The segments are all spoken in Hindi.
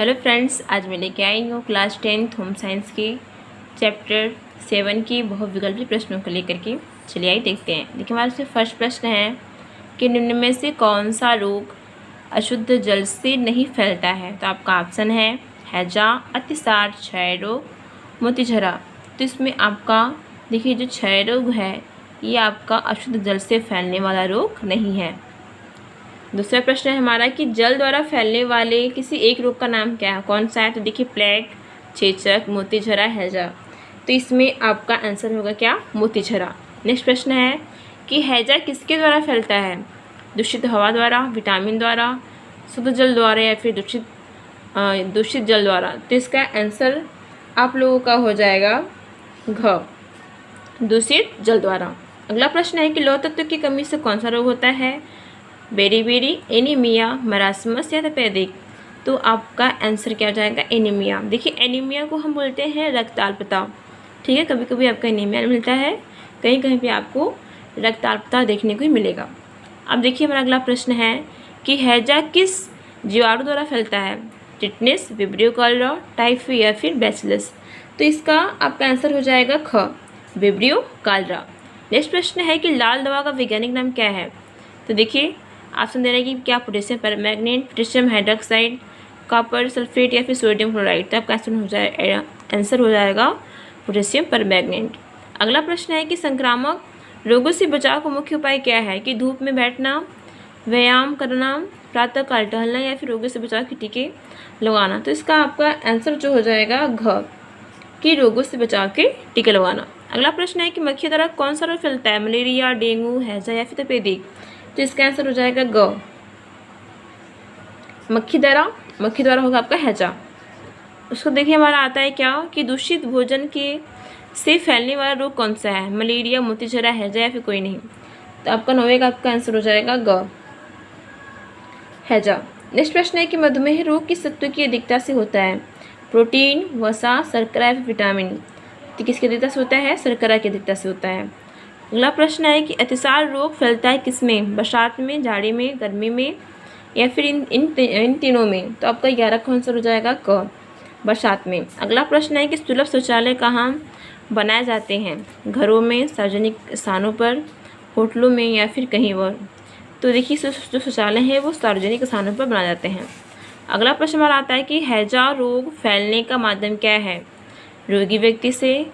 हेलो फ्रेंड्स, आज मैं लेके आई हूँ क्लास 10th होम साइंस की चैप्टर 7 की बहुविकल्पी प्रश्नों को लेकर के। चलिए आइए देखते हैं। देखिए, हमारे से फर्स्ट प्रश्न है कि निम्न में से कौन सा रोग अशुद्ध जल से नहीं फैलता है। तो आपका ऑप्शन है हैजा, अतिसार, क्षय रोग, मोतीझरा। तो इसमें आपका देखिए जो क्षय रोग है ये आपका अशुद्ध जल से फैलने वाला रोग नहीं है। दूसरा प्रश्न है हमारा कि जल द्वारा फैलने वाले किसी एक रोग का नाम क्या है, कौन सा है। तो देखिए प्लेग, चेचक, मोतीझरा, हैजा। तो इसमें आपका आंसर होगा क्या, मोतीझरा। नेक्स्ट प्रश्न है कि हैजा किसके द्वारा फैलता है, दूषित हवा द्वारा, विटामिन द्वारा, शुद्ध जल द्वारा या फिर दूषित जल द्वारा। तो इसका आंसर आप लोगों का हो जाएगा घ, दूषित जल द्वारा। अगला प्रश्न है कि लौह तत्व की कमी से कौन सा रोग होता है, बेरी, एनीमिया, मरासमस या तपेदिक। तो आपका आंसर क्या हो जाएगा, एनीमिया। देखिए एनीमिया को हम बोलते हैं रक्ताल्पता, ठीक है। कभी कभी आपका एनीमिया मिलता है, कहीं कहीं पे आपको रक्ताल्पता देखने को ही मिलेगा। अब देखिए हमारा अगला प्रश्न है कि हैजा किस जीवाणु द्वारा फैलता है, टिटनेस, विब्रियो कॉलरा, टाइफी या फिर बैसिलस। तो इसका आपका आंसर हो जाएगा ख, विब्रियो कॉलरा। नेक्स्ट प्रश्न है कि लाल दवा का वैज्ञानिक नाम क्या है। तो देखिए ऑप्शन दे रहे हैं कि क्या potassium permanganate, potassium hydroxide, copper sulphate या फिर सोडियम क्लोराइड। तो आपका आंसर हो जाएगा पोटेशियम परमैंगनेट। अगला प्रश्न है कि संक्रामक रोगों से बचाव का मुख्य उपाय क्या है, कि धूप में बैठना, व्यायाम करना, प्रातःकाल टहलना या फिर रोगों से बचाव के टीके लगाना। तो इसका आपका आंसर जो हो जाएगा घ, कि रोगों से बचाव के टीके लगाना। अगला प्रश्न है कि मक्खी द्वारा कौन सा रोग फैलता है, मलेरिया, डेंगू, हैजा या फिर तपेदिक। तो इसका आंसर हो जाएगा ग, मक्खी द्वारा होगा आपका हैजा। उसको देखिए हमारा आता है क्या कि दूषित भोजन के से फैलने वाला रोग कौन सा है, मलेरिया, मोतीझरा, हैजा या फिर कोई नहीं। तो आपका 9वें का आपका आंसर हो जाएगा ग, हैजा। नेक्स्ट प्रश्न है कि मधुमेह रोग किस तत्व की अधिकता से होता है, प्रोटीन, वसा, शर्करा या फिर विटामिन। तो किसकी अधिकता से होता है, शर्करा की अधिकता से होता है। अगला प्रश्न है कि अतिसार रोग फैलता है किसमें, बरसात में, जाड़े में, गर्मी में या फिर इन तीनों में। तो आपका 11 का आंसर हो जाएगा क, बरसात में। अगला प्रश्न है कि सुलभ शौचालय कहाँ बनाए जाते हैं, घरों में, सार्वजनिक स्थानों पर, होटलों में या फिर कहीं और। तो देखिए जो शौचालय है वो सार्वजनिक स्थानों पर बनाए जाते हैं। अगला प्रश्न हमारा आता है कि हैजा रोग फैलने का माध्यम क्या है, रोगी व्यक्ति से,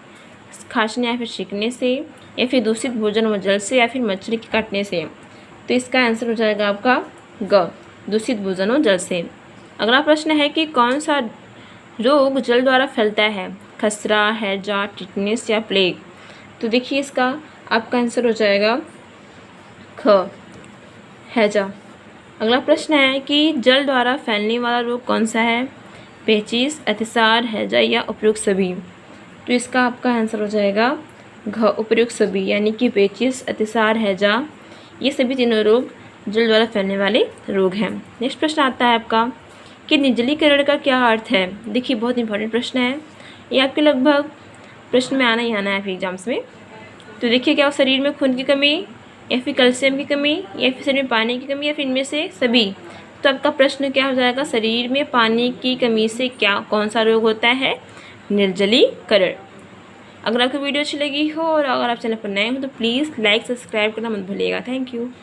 खांसने या फिर छींकने से या फिर दूषित भोजन व जल से या फिर मच्छर के काटने से। तो इसका आंसर हो जाएगा आपका ग, दूषित भोजन व जल से। अगला प्रश्न है कि कौन सा रोग जल द्वारा फैलता है, खसरा, हैजा, टिटनेस या प्लेग। तो देखिए इसका आपका आंसर हो जाएगा ख, हैजा। अगला प्रश्न है कि जल द्वारा फैलने वाला रोग कौन सा है, पेचिश, अतिसार, हैजा या उपयुक्त सभी। तो इसका आपका आंसर हो जाएगा घ, उपयुक्त सभी, यानी कि पेचिश, अतिसार, हैजा ये सभी तीनों रोग जल द्वारा फैलने वाले रोग हैं। नेक्स्ट प्रश्न आता है आपका कि निर्जलीकरण का क्या अर्थ है। देखिए बहुत इंपॉर्टेंट प्रश्न है ये, आपके लगभग प्रश्न में आना ही आना है फिर एग्जाम्स में। तो देखिए क्या, शरीर में खून की कमी या फिर कैल्शियम की कमी या फिर शरीर में पानी की कमी या फिर इनमें से सभी। तो आपका प्रश्न क्या हो जाएगा, शरीर में पानी की कमी से क्या कौन सा रोग होता है, निर्जलीकरण। अगर आपको वीडियो अच्छी लगी हो और अगर आप चैनल पर नए हो तो प्लीज़ लाइक सब्सक्राइब करना मत भूलिएगा। Thank you.